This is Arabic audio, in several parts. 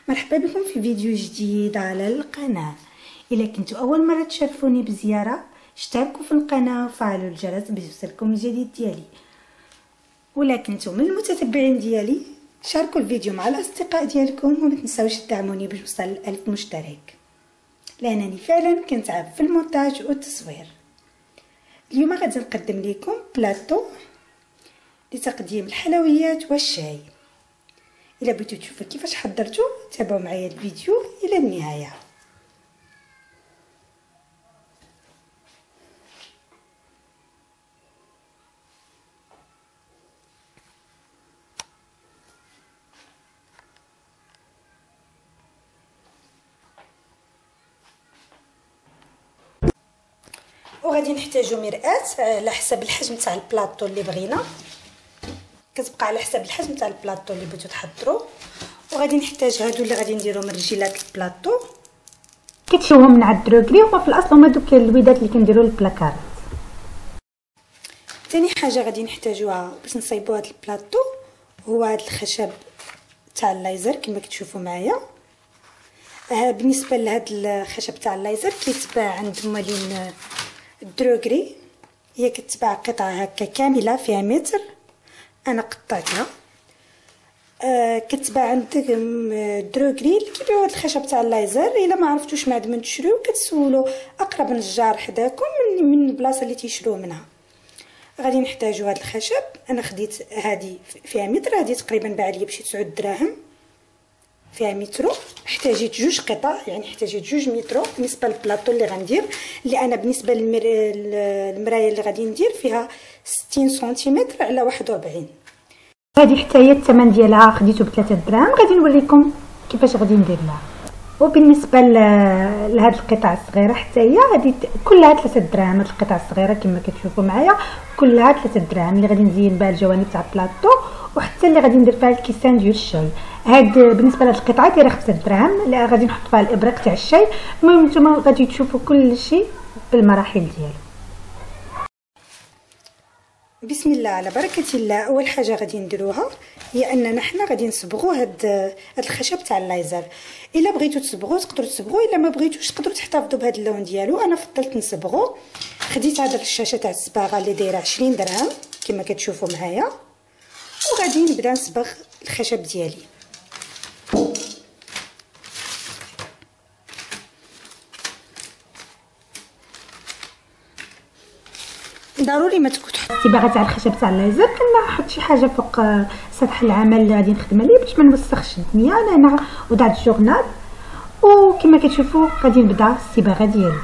مرحبا بكم في فيديو جديد على القناة. إذا كنتوا أول مرة تشرفوني بزيارة اشتركوا في القناة وفعلوا الجرس باش يوصلكم الجديد ديالي، ولا كنتوا من المتتبعين ديالي شاركوا الفيديو مع الأصدقاء ديالكم وما تنساوش تدعموني باش نوصل ل1000 مشترك، لأنني فعلا كنتعب في المونتاج والتصوير. اليوم غادي نقدم لكم بلاطو لتقديم الحلويات والشاي. إلا بغيتو تشوفوا كيفاش حضرته تابعوا معايا الفيديو إلى النهاية. وغادي نحتاجو مرآة على حسب الحجم تاع البلاطو اللي بغينا، كتبقى على حسب الحجم تاع البلاطو اللي بغيتو تحضروا. وغادي نحتاج هادو اللي غادي نديرو من رجيلات البلاطو، كتشوفهم من عند دروغري، هما في الاصل هما دوك الويدات اللي كنديرو للبلاكارات. ثاني حاجه غادي نحتاجوها باش نصايبوا هاد البلاطو هو هاد الخشب تاع الليزر كما كتشوفوا معايا. بالنسبه لهاد الخشب تاع الليزر كيتباع عند مالين دروغري، هي كتباع قطعه هكا كامله فيها متر، انا قطعتها. كتباع عند دروغري اللي كيبيعوا هاد الخشب تاع الليزر. الا ما عرفتوش معد من تشريو كتسولوا اقرب نجار حداكم من البلاصه اللي تيشروه منها. غادي نحتاجوا هاد الخشب، انا خديت هادي فيها متر، هادي تقريبا باع لي بشي 9 دراهم فيها مترو. احتاجيت 2 قطع، يعني احتاجيت 2 مترو بالنسبه للبلاطو اللي غندير، اللي انا بالنسبه للمرايه اللي غادي ندير فيها 60 سنتيمتر على 41. هذه حتى هي الثمن ديالها خديته ب3 دراهم. غادي نوريكم كيفاش غادي ندير لها. وبالنسبه لهاد القطع الصغيره حتى هي هذه كلها 3 دراهم. هاد القطع الصغيره كما كتشوفوا معايا كلها 3 دراهم، اللي غادي نزين بها الجوانب تاع البلاطو وحتى اللي غادي ندير فيها الكيسان ديال الشاي. هاد بالنسبه لهاد القطعه دايره 5 دراهم، اللي غادي نحط فيها الابريق تاع الشاي. المهم نتوما غادي تشوفوا كل شيء بالمراحل ديالو. بسم الله على بركه الله. اول حاجه غادي نديروها هي اننا حنا غادي نصبغوا هاد الخشب تاع الليزر. الا بغيتو تصبغوه تقدروا تصبغوه، الا ما بغيتوش تقدروا تحتفظوا بهذا اللون ديالو. انا فضلت نصبغوه. خديت هاد الرشاشه تاع الصباغه اللي دايره 20 درهم كما كتشوفوا معايا، وغادي نبدا نصبغ الخشب ديالي. ضروري ما تكون الصباغه تاع الخشب تاع الليزر كنحط شي حاجه فوق سطح العمل اللي غادي نخدم عليه باش ما نوسخش الدنيا. انا هنا وضعت الجورنال، وكما كتشوفوا غادي نبدا الصباغه ديالي.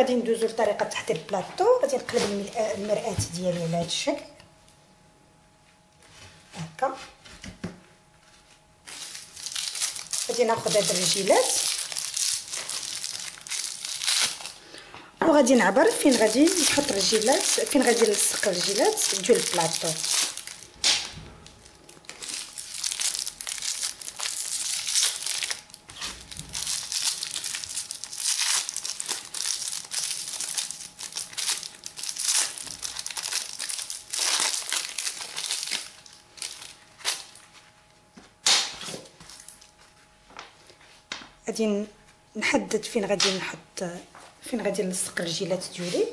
غادي ندوزو لطريقه تحضير البلاطو. غادي نقلب المرآة ديالي على هذا الشكل هكا. غادي ناخذ هاد الرجيلات وغادي نعبر فين غادي نحط الرجيلات، فين غادي نلصق الرجيلات ديال البلاطو. غادي نحدد فين غادي نحط، فين غادي نلصق الرجيلات ديالي.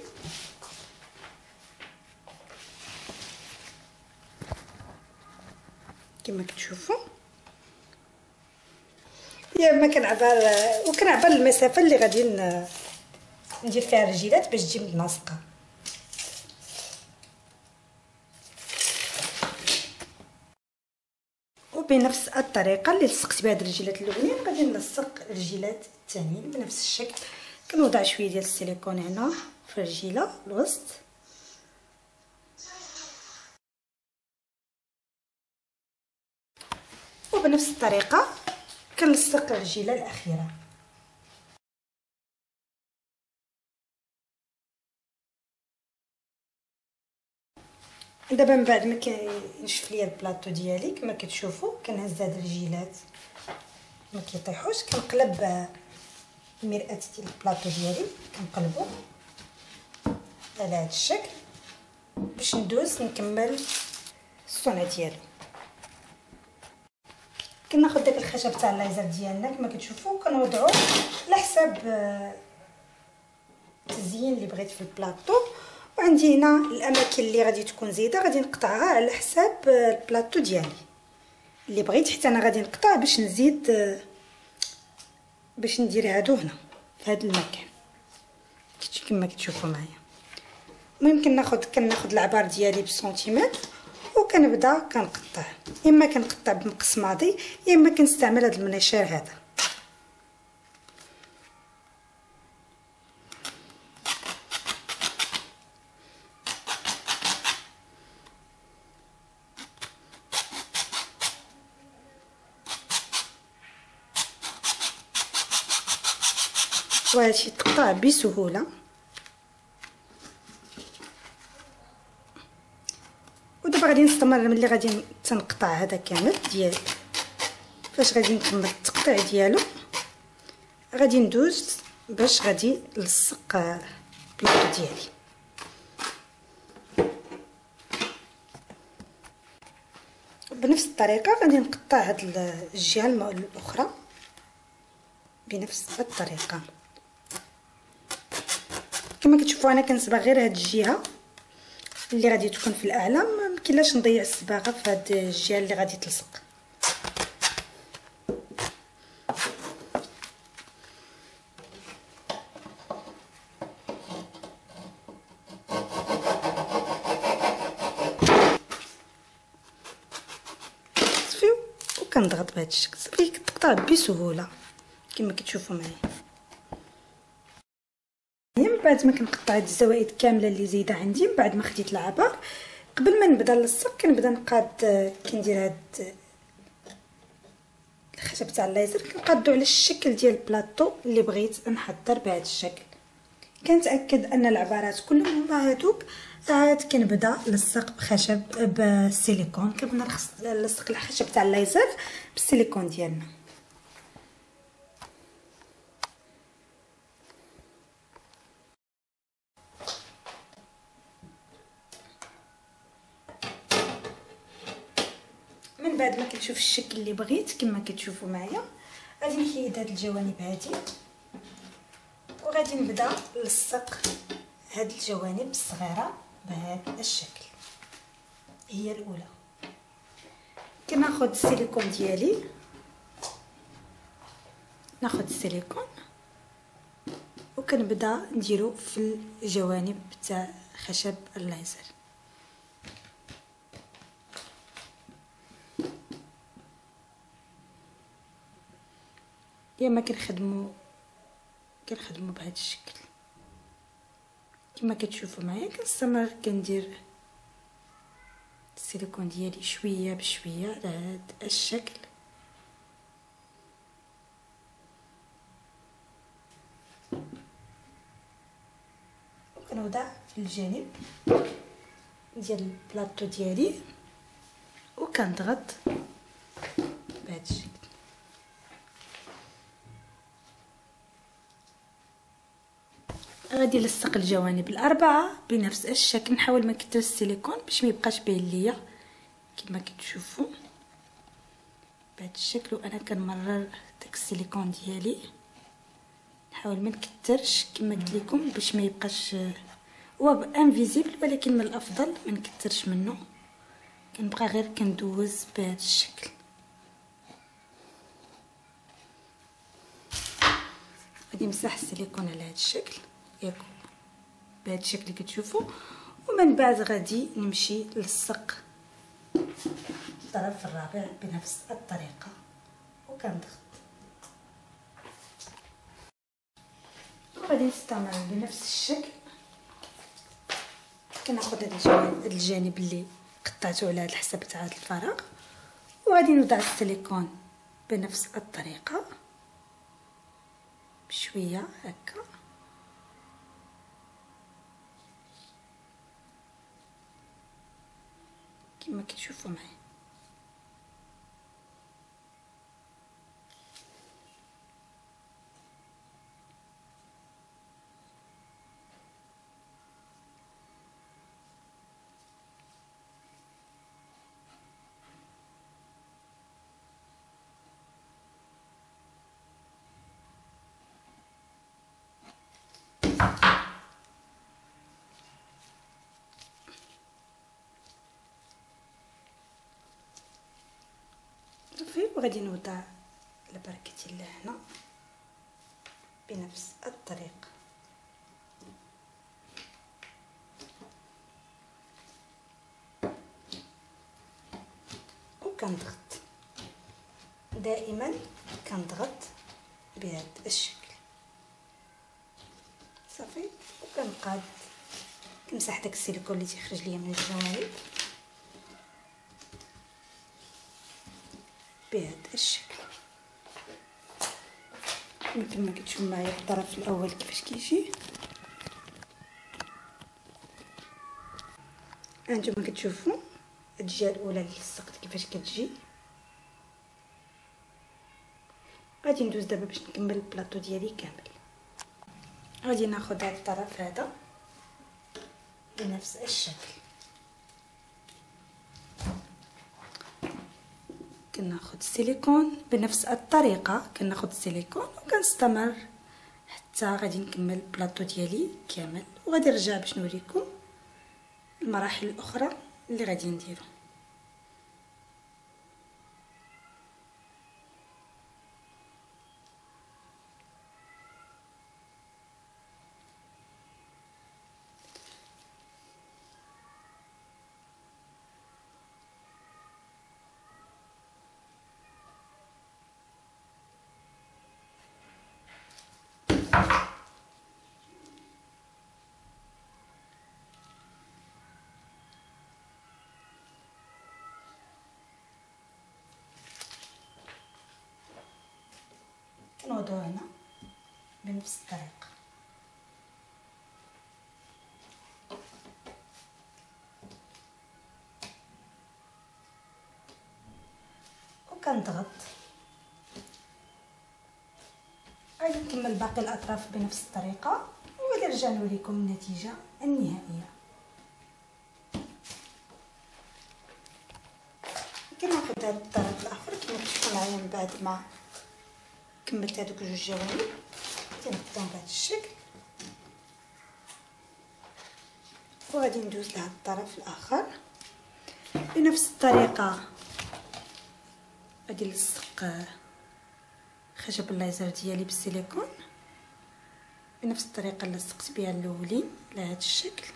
كما كتشوفوا يا اما كنعبر المسافه اللي غادي ندير فيها الرجيلات باش تجي متناسقه. وبنفس الطريقه اللي لصقت بها الرجيلات الاولين غادي نلصق الرجيلات الثانيين بنفس الشكل. كنوضع شويه ديال السيليكون هنا في الرجيله الوسط، وبنفس الطريقه كنلصق الرجيله الاخيره. دابا من بعد ما كينشف ليا البلاطو ديالي كما كتشوفوا كنهز هاد الرجيلات ما كيطيحوش. كنقلب المرآة ديال البلاطو ديالي، كنقلبو على هاد الشكل باش ندوز نكمل الصنع ديالو. كناخذ داك الخشب تاع الليزر ديالنا كما كتشوفوا كنوضعو على حساب التزيين اللي بغيت في البلاطو. وعندي هنا الاماكن اللي غادي تكون زايده غادي نقطعها على حساب البلاطو ديالي اللي بغيت، حتى انا غادي نقطع باش نزيد باش ندير هادو هنا في هذا المكان كما كتشوفوا معايا. المهم كناخذ العبار ديالي بسنتيمتر وكنبدا كنقطع، اما كنقطع بمقص ماضي يا اما كنستعمل هذا المنشار هذا. وهادشي تقطع بسهوله. ودابا غادي نستمر ملي غادي تنقطع هذا كامل ديال فاش غادي نكمل التقطيع ديالو غادي ندوز باش غادي نلصق البلاطو ديالي. بنفس الطريقه غادي نقطع هاد الجهه الاخرى بنفس الطريقه. كما كتشوفوا انا كنصبغ غير هاد الجهه اللي غادي تكون في الاعلى، ما كاينلاش نضيع الصباغه في هاد الجهه اللي غادي تلصق. صافي وكنضغط بهذا الشكل صافي كتقطع بسهوله كما كتشوفوا معايا. من بعد ما كنقطع هاد الزوائد كامله اللي زايده عندي، من بعد ما خديت العبار قبل ما نبدا نلصق كنبدا نقاد، كندير هاد الخشب تاع الليزر كنقادو على الشكل ديال البلاطو اللي بغيت نحضر بهذا الشكل. كنتاكد ان العبارات كلهم هما هادوك. عاد كنبدا نلصق بخشب بالسيليكون، كنبدا نلصق الخشب تاع الليزر بالسيليكون ديالنا. من بعد ما كنشوف الشكل اللي بغيت كما كتشوفوا معايا غادي نحيد هاد الجوانب هادي وغادي نبدا نلصق هاد الجوانب الصغيره بهذا الشكل. هي الاولى كناخذ السيليكون ديالي، ناخذ السيليكون وكنبدا نديرو في الجوانب تاع خشب الليزر. يا ما كنخدموا بهذا الشكل. كما كتشوفوا معايا كنستمر كندير السيليكون ديالي شويه بشويه على هذا الشكل. وكنوضع في الجانب ديال البلاطو ديالي وكنضغط بهذا الشكل. غادي نلصق الجوانب الاربعه بنفس الشكل. نحاول ما نكثرش السيليكون باش ما يبقاش باين ليا كما كتشوفوا بهذا الشكل. وانا كنمرر داك السيليكون ديالي، نحاول ما نكثرش كما قلت لكم باش ما يبقاش هو انفيزيبل، ولكن من الافضل ما نكثرش منه. كنبقى غير كندوز بهذا الشكل. غادي نمسح السيليكون على هذا الشكل ياكم بهذا الشكل اللي كتشوفوا. ومن بعد غادي نمشي نلصق الطرف الرابع بنفس الطريقه وكنضغط. وغادي نستمر بنفس الشكل. كناخذ هذا الجانب اللي قطعته على هذا الحساب تاع الفراغ وغادي نوضع السيليكون بنفس الطريقه بشويه هكا. كما كتشوفوا معايا. وغادي نوضع على بركة الله هنا بنفس الطريقة. وكنضغط دائما، كنضغط بهذا الشكل صافي. وكنبقى كنمسح داك السيليكون اللي تيخرج ليا من الجوانب بهذا الشكل. مثل ما كتشوفوا معايا الطرف الاول كيفاش كيجي. هانتوما كتشوفوا الجهه الاولى اللي لصقت كيفاش كتجي. غادي ندوز دابا باش نكمل البلاطو ديالي كامل. غادي ناخذ هذا الطرف هذا بنفس الشكل. كناخذ السيليكون بنفس الطريقه، كناخذ السيليكون وكنستمر حتى غادي نكمل البلاطو ديالي كامل. وغادي نرجع باش نوريكم المراحل الاخرى اللي غادي نديرو. كنوضعو هنا بنفس الطريقه. وكنضغط. غادي نكمل باقي الاطراف بنفس الطريقه وغادي نرجع نوريكم النتيجه النهائيه. كناخذ هذا الطرف الاخر كما كتشوفوا معايا. من بعد ما كملت هذوك جوج جوانب كنحطهم بهذا الشكل وغادي ندوز لهذا الطرف الاخر بنفس الطريقه. غادي نلصق خشب الليزر ديالي بالسيليكون بنفس الطريقه اللي لصقت بها الاولين على هذا الشكل.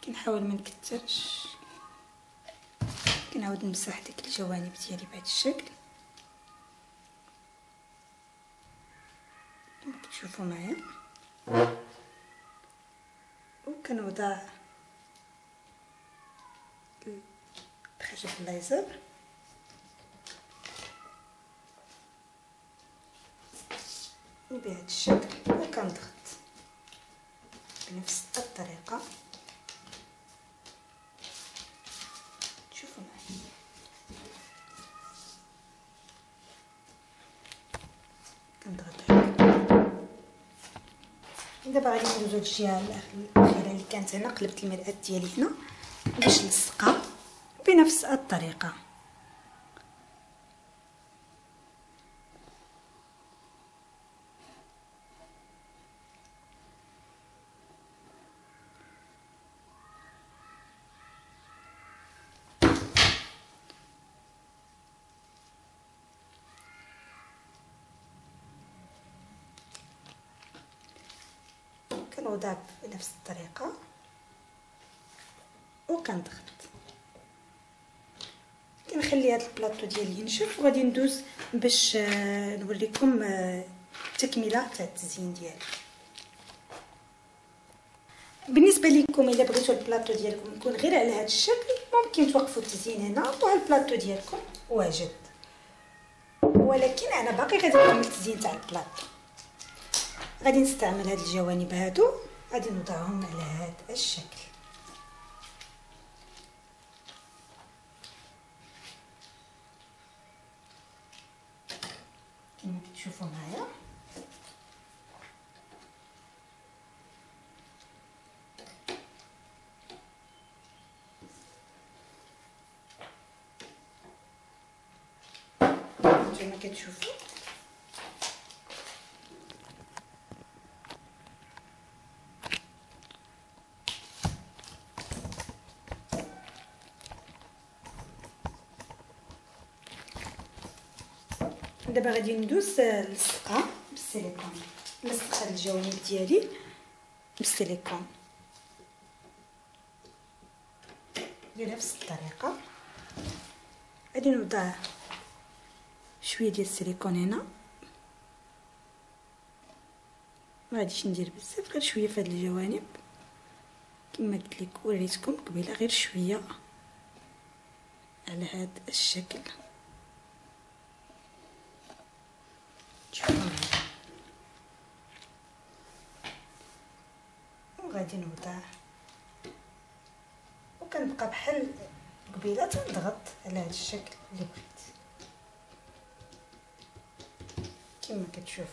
كنحاول ما نكثرش، كنعاود نمسح ديك الجوانب ديالي بهذا الشكل كما كتشوفوا معايا. وكنوضع الخشب الليزر بهذا الشكل وكنضغط بنفس الطريقه. شوفوا معايا كنضغط. دابا غادي ندوزو للجهه الاخيره اللي كانت هنا، قلبت المرآة ديالي هنا باش نلصقها بنفس الطريقه. كنوضع بنفس الطريقه وكنضغط. كنخلي هذا البلاطو ديالي ينشف وغادي ندوز باش نوريكم التكمله تاع التزيين ديالي. بالنسبه لكم الا بغيتوا البلاطو ديالكم يكون غير على هذا الشكل ممكن توقفوا التزيين هنا وها البلاطو ديالكم واجد، ولكن انا باقي غادي نكمل التزيين تاع البلاطو. غادي نستعمل هاد الجوانب هادو، غادي نوضعهم على هذا الشكل. كما كتشوفوا معايا كما كتشوفوا. دابا غادي ندوز للصقه بالسيليكون، نلصق هاد الجوانب ديالي بالسيليكون بنفس الطريقه. غادي نوضع شويه ديال السيليكون هنا، ما غاديش ندير بزاف، غير شويه في هاد الجوانب كما قلت لكم وريتكم قبيله، غير شويه على هذا الشكل. وغادي نوضع وكنبقى بحال قبيله تنضغط على هذا الشكل اللي بغيت كما كتشوف.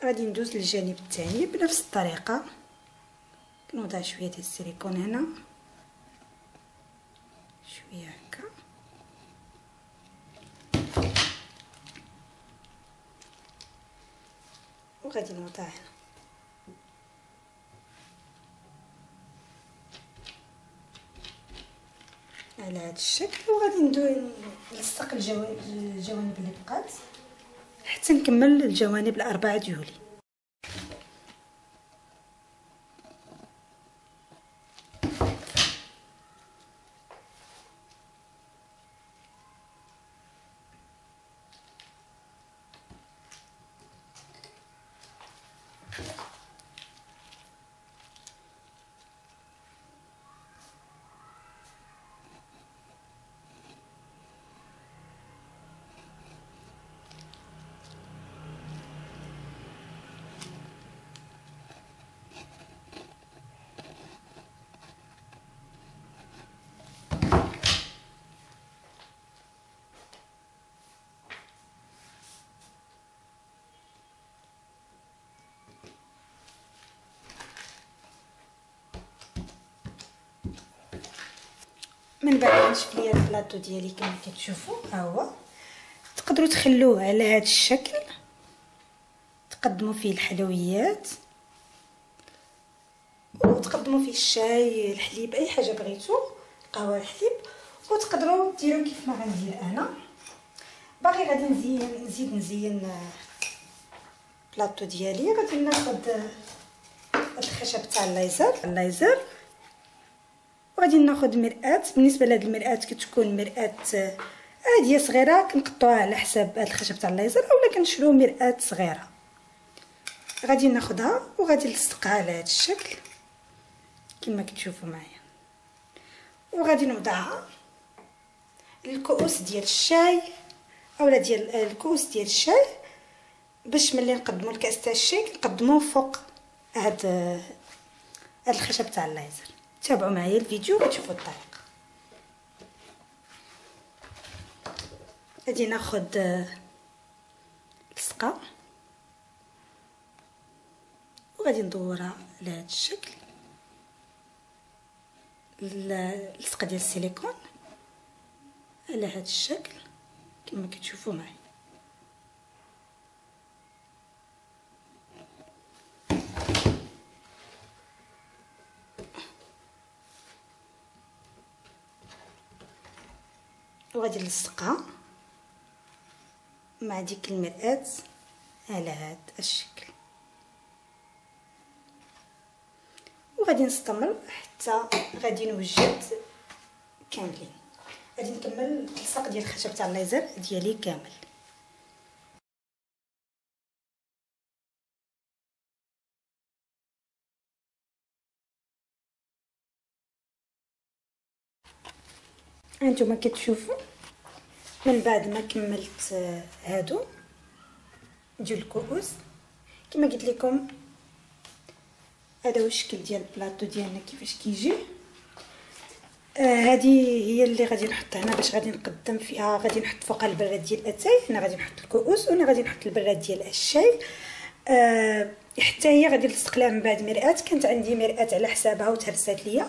غادي ندوز للجانب الثاني بنفس الطريقه، كنوضع شويه ديال السيليكون هنا، شويه هكا، وغادي نوضع هنا على هذا الشكل. وغادي نلصق الجوانب اللي بقات حتى نكمل الجوانب الاربعه ديولي. من بعد نشف ليا البلاطو ديالي كما كتشوفوا ها هو. تقدروا تخلوه على هذا الشكل، تقدموا فيه الحلويات وتقدموا فيه الشاي، الحليب، اي حاجه بغيتو، قهوه، الحليب. وتقدروا ديروا كيف ما غندير انا. باقي غادي نزيد نزين البلاطو ديالي. غادي ناخذ هاد الخشب تاع الليزر وغادي ناخذ مرآة. بالنسبه لهاد المرآة كتكون مرآة عاديه صغيره كنقطعوها على حساب هاد الخشب تاع الليزر، اولا كنشريو مرآة صغيره. غادي ناخذها وغادي نلصقها على هاد الشكل كما كتشوفوا معايا، وغادي نوضعها الكؤوس ديال الشاي اولا ديال الكؤوس ديال الشاي، باش ملي نقدموا الكاس تاع الشاي نقدموه فوق هاد الخشب تاع الليزر. تابعوا معايا الفيديو وتشوفوا الطريقه. غادي ناخذ لصقه وغادي ندورها على هذا الشكل، اللصقه ديال السيليكون على هذا الشكل كما كتشوفوا معايا. وغادي نلصقها مع ديك المرآة على هذا الشكل، وغادي نستمر حتى غادي نوجد كاملين. غادي نكمل التصاق ديال الخشب تاع الليزر ديالي كامل. هانتوما كتشوفوا من بعد ما كملت هادو ديال الكؤوس كما قلت لكم، هذا هو الشكل ديال البلاطو ديالنا كيفاش كيجي. هذه هي اللي غادي نحطها هنا باش غادي نقدم فيها. غادي نحط فوقها البراد ديال الاتاي، هنا غادي نحط الكؤوس وهنا غادي نحط البراد ديال الشاي. حتى هي غادي نلصق لها من بعد مرآة. كانت عندي مرآة على حسابها وتهرست ليا،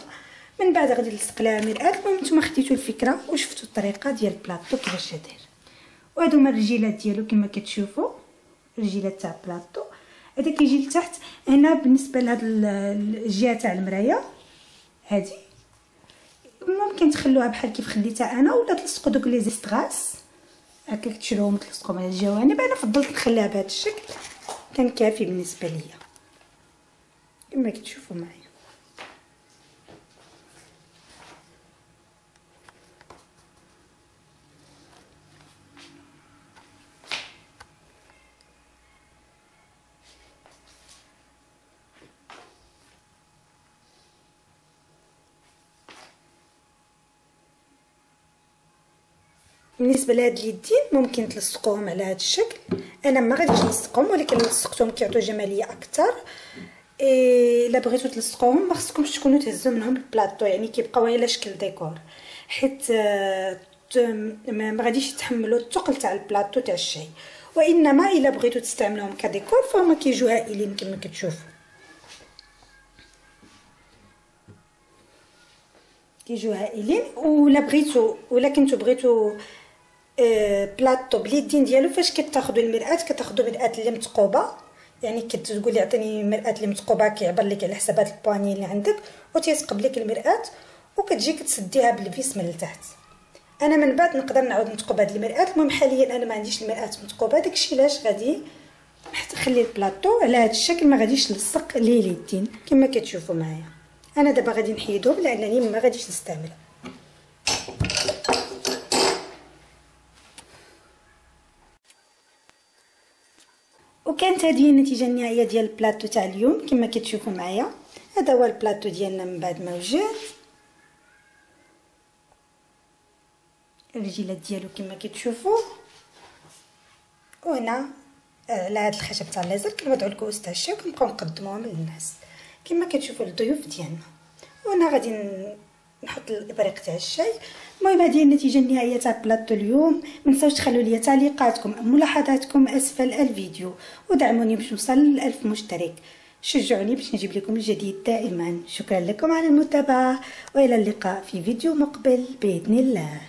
من بعد غادي نلصق لها مرآة. المهم نتوما خديتوا الفكره وشفتوا الطريقه ديال البلاطو كيفاش داير. وهادو هما الرجيلات ديالو كما كتشوفوا، الرجيلات تاع البلاطو. هذا كيجي لتحت هنا. بالنسبه لهاد الجهه تاع المرايه هذه ممكن تخلوها بحال كيف خليتها انا، ولا تلصقوا دوك لي زيستغاس هكا تشروهم تلصقوا على الجوانب. انا فضلت نخليها بهذا الشكل، كان كافي بالنسبه ليا كما كتشوفوا معايا. بالنسبه لهاد اليدين ممكن تلصقوهم على هذا الشكل. انا ما غاديش نلصقهم، ولكن لصقتهم كيعطيو جماليه اكثر. الا بغيتو تلصقوهم ما خصكمش تكونوا تهزوا منهم البلاطو، يعني كيبقاو على شكل ديكور، حيت ما غاديش يتحملوا الثقل تاع البلاطو تاع الشاي. وانما الا بغيتو تستعملوهم كديكور فهما كيجيو هائلين كما كتشوفوا، كيجيو هائلين. ولا كنتو بغيتو بلاطو باليدين ديالو، فاش كتاخذوا المرآة كتاخذوا مرآة اللي مثقوبه، يعني كتقولي عطيني مرآة اللي مثقوبه، كيعبر لك على حساب هاد البواني اللي عندك وتيثقب لك المرآة، وكتجي كتسديها بالفيس من التحت. انا من بعد نقدر نعاود نثقب هاد المرآة. المهم حاليا انا ما عنديش المرآة مثقوبه، داكشي علاش غادي نخلي البلاطو على هاد الشكل، ما غاديش نلصق ليه اليدين كما كتشوفوا معايا. انا دابا غادي نحيدهم لانني ما غاديش نستعملهم. وكانت هذه هي النتيجه النهائيه ديال البلاطو تاع اليوم كما كتشوفوا معايا. هذا هو البلاطو ديالنا من بعد ما وجد. الرجيلات ديالو كما كتشوفوا، وهنا على هذا الخشب تاع الليزر كنوضعوا الكؤوس تاع الشاي وكنبقاو نقدموهم للناس كما كتشوفوا الضيوف ديالنا. وانا غادي نحط الابريق تاع الشاي. المهم هذه هي النتيجه النهائيه تاع بلاطو اليوم. ما تنساوش تخلوا لي تعليقاتكم ملاحظاتكم اسفل الفيديو، ودعموني باش نوصل ل 1000 مشترك. شجعوني باش نجيب لكم الجديد دائما. شكرا لكم على المتابعه، والى اللقاء في فيديو مقبل باذن الله.